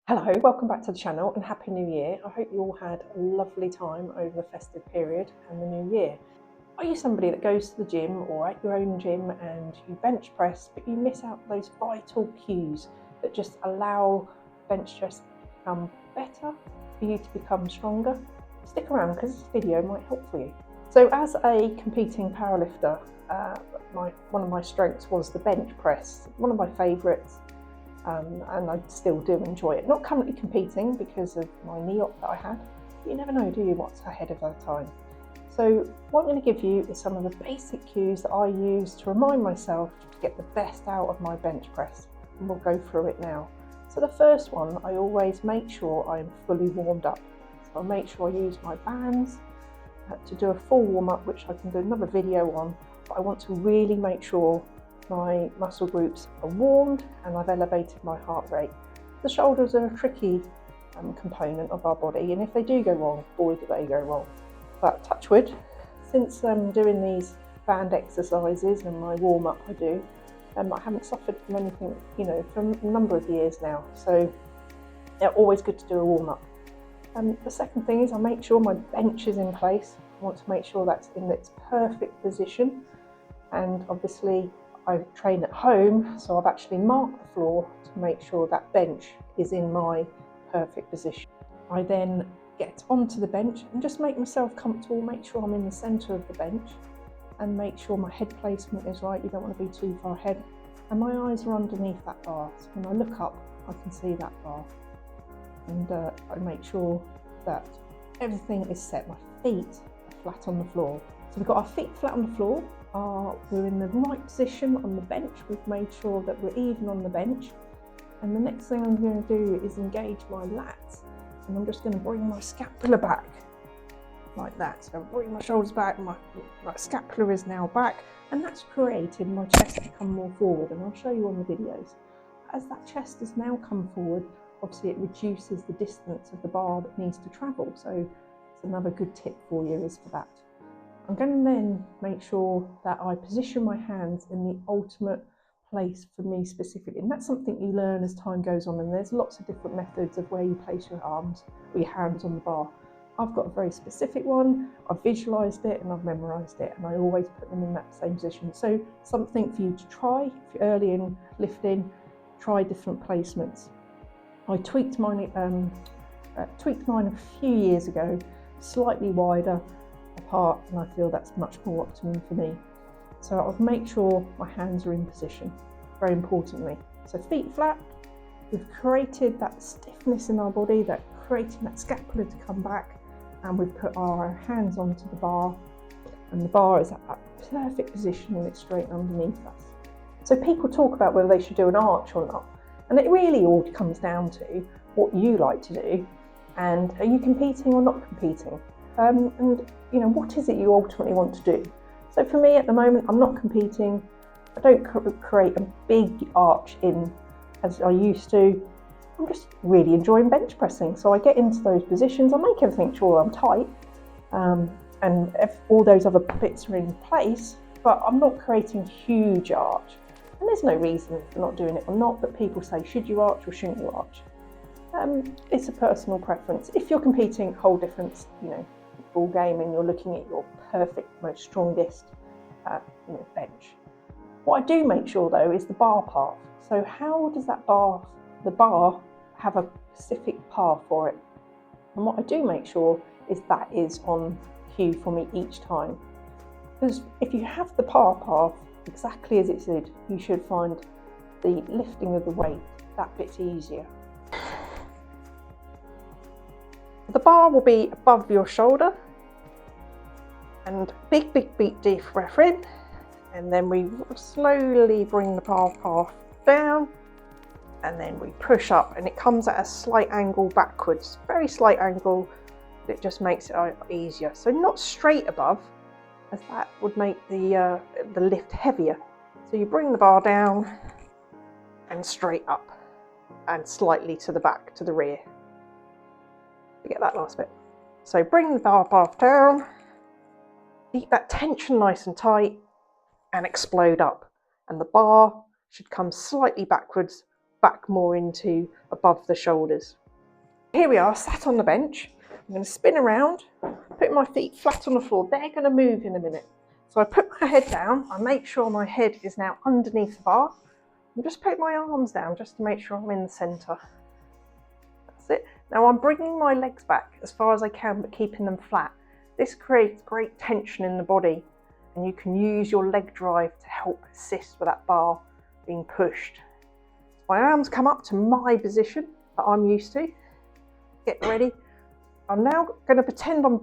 Hello, welcome back to the channel and Happy New Year. I hope you all had a lovely time over the festive period and the new year. Are you somebody that goes to the gym or at your own gym and you bench press, but you miss out those vital cues that just allow bench press to become better, for you to become stronger? Stick around because this video might help for you. So as a competing powerlifter, one of my strengths was the bench press, one of my favourites. And I still do enjoy it. Not currently competing because of my knee op that I had. But you never know, do you, what's ahead of that time. So what I'm going to give you is some of the basic cues that I use to remind myself to get the best out of my bench press. And we'll go through it now. So the first one, I always make sure I'm fully warmed up. So I make sure I use my bands to do a full warm up, which I can do another video on. But I want to really make sure my muscle groups are warmed and I've elevated my heart rate. The shoulders are a tricky component of our body, and if they do go wrong, boy do they go wrong. But touch wood, since I'm doing these band exercises and my warm up I do, I haven't suffered from anything, for a number of years now. So they're always good to do a warm up. The second thing is I make sure my bench is in place. I want to make sure that's in its perfect position, and obviously I train at home, so I've actually marked the floor to make sure that bench is in my perfect position. I then get onto the bench and just make myself comfortable, make sure I'm in the centre of the bench and make sure my head placement is right. You don't want to be too far ahead. And my eyes are underneath that bar, so when I look up, I can see that bar. And I make sure that everything is set. My feet are flat on the floor. So we've got our feet flat on the floor. We're in the right position on the bench. We've made sure that we're even on the bench. And the next thing I'm going to do is engage my lats. And I'm just going to bring my scapula back like that. So bring my shoulders back, my scapula is now back. And that's created my chest to come more forward. And I'll show you on the videos. As that chest has now come forward, obviously it reduces the distance of the bar that needs to travel. So it's another good tip for you is for that. I'm going to then make sure that I position my hands in the ultimate place for me specifically. And that's something you learn as time goes on, and there's lots of different methods of where you place your arms or your hands on the bar. I've got a very specific one, I've visualised it and I've memorised it, and I always put them in that same position. So something for you to try, if you're early in lifting, try different placements. I tweaked mine a few years ago, slightly wider apart, and I feel that's much more optimum for me. So I'll make sure my hands are in position, very importantly. So feet flat, we've created that stiffness in our body, that creating that scapula to come back, and we've put our hands onto the bar, and the bar is at that perfect position and it's straight underneath us. So people talk about whether they should do an arch or not, and it really all comes down to what you like to do, and are you competing or not competing? And what is it you ultimately want to do? So for me at the moment, I'm not competing. I don't create a big arch in as I used to. I'm just really enjoying bench pressing. So I get into those positions, I make everything sure I'm tight, and if all those other bits are in place, but I'm not creating a huge arch. And there's no reason for not doing it or not, but people say, should you arch or shouldn't you arch? It's a personal preference. If you're competing, whole difference, ball game, and you're looking at your perfect, most strongest bench. What I do make sure though is the bar path. So how does the bar have a specific path for it? And what I do make sure is that is on cue for me each time. Because if you have the bar path exactly as it is, you should find the lifting of the weight that bit easier. The bar will be above your shoulder, and big deep breath in, and then we slowly bring the bar path down, and then we push up, and it comes at a slight angle backwards, very slight angle, but it just makes it easier. So not straight above, as that would make the lift heavier. So you bring the bar down and straight up and slightly to the back, to the rear. Forget that last bit. So bring the bar path down, keep that tension nice and tight, and explode up. And the bar should come slightly backwards, back more into above the shoulders. Here we are, sat on the bench. I'm going to spin around, put my feet flat on the floor. They're going to move in a minute. So I put my head down, I make sure my head is now underneath the bar. I'm just putting my arms down just to make sure I'm in the centre. That's it. Now I'm bringing my legs back as far as I can, but keeping them flat. This creates great tension in the body, and you can use your leg drive to help assist with that bar being pushed. My arms come up to my position that I'm used to. Get ready. I'm now going to pretend I'm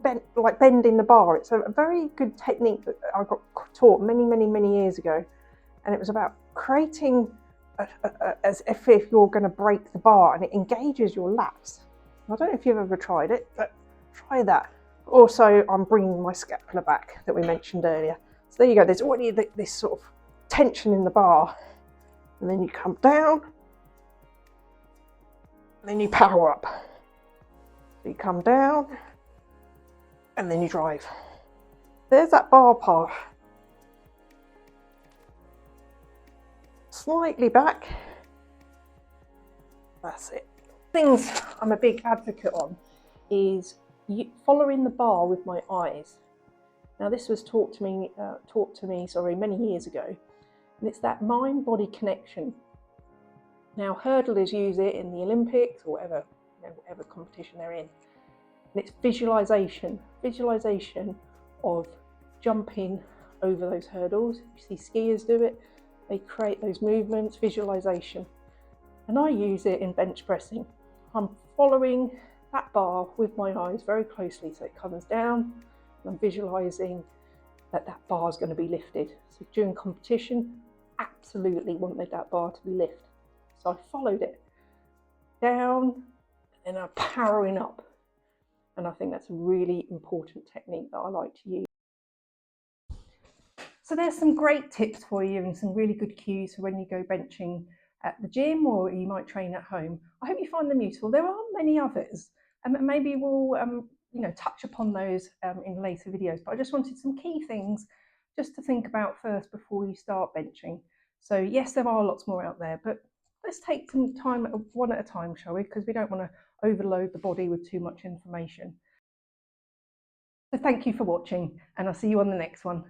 bending the bar. It's a very good technique that I got taught many years ago, and it was about creating as if you're going to break the bar, and it engages your lats. I don't know if you've ever tried it, but try that. Also, I'm bringing my scapula back that we mentioned earlier. So there you go, there's already this sort of tension in the bar, and then you come down, and then you power up. So you come down, and then you drive. There's that bar part. Slightly back. That's it. Things I'm a big advocate on is following the bar with my eyes. Now this was taught to me many years ago, and it's that mind-body connection. Now hurdlers use it in the Olympics or whatever competition they're in, and it's visualization of jumping over those hurdles. You see skiers do it. They create those movements, visualization. And I use it in bench pressing. I'm following that bar with my eyes very closely, so it comes down, and I'm visualizing that that bar is going to be lifted. So during competition, absolutely wanted that bar to be lifted. So I followed it down, and I'm powering up. And I think that's a really important technique that I like to use. So there's some great tips for you and some really good cues for when you go benching at the gym, or you might train at home. I hope you find them useful. There are many others, and maybe we'll touch upon those in later videos. But I just wanted some key things just to think about first before you start benching. So yes, there are lots more out there, but let's take some time one at a time, shall we? Because we don't want to overload the body with too much information. So thank you for watching, and I'll see you on the next one.